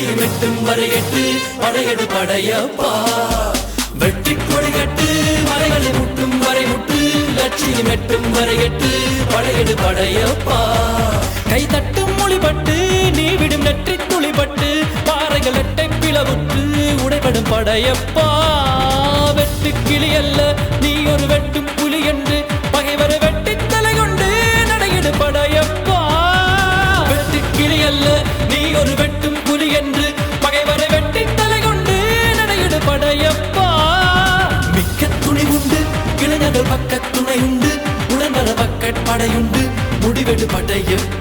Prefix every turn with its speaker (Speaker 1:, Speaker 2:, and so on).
Speaker 1: லட்சியம் எட்டும் வரை எட்டு படையெடு படையப்பா வெட்டி கொடி கட்டு மலைகளை முட்டும் வரை முட்டு லட்சியம் எட்டும் வரை எட்டு படையெடு படையப்பா கை தட்டும் மொழிபட்டு நீ விடும் நெற்றி துளிபட்டு பாறைகள் எட்டை பிளவுற்று உடைபடும் படையப்பா வெட்டு கிளி அல்ல நீ ஒரு வெட்டும் புலி என்று பகைவரை வெட்டி தலை கொண்டு நடையிடு படையப்பா வெட்டு கிளி அல்ல நீ ஒரு வெட்டும் புலி என்று பகைவரை வெட்டி தலை கொண்டு நடையிடு படையப்பா மிக்க துணி உண்டு இளைஞர்கள் பக்க துணை உண்டு உடனர பக்க படையுண்டு முடிவெடு படையப்பா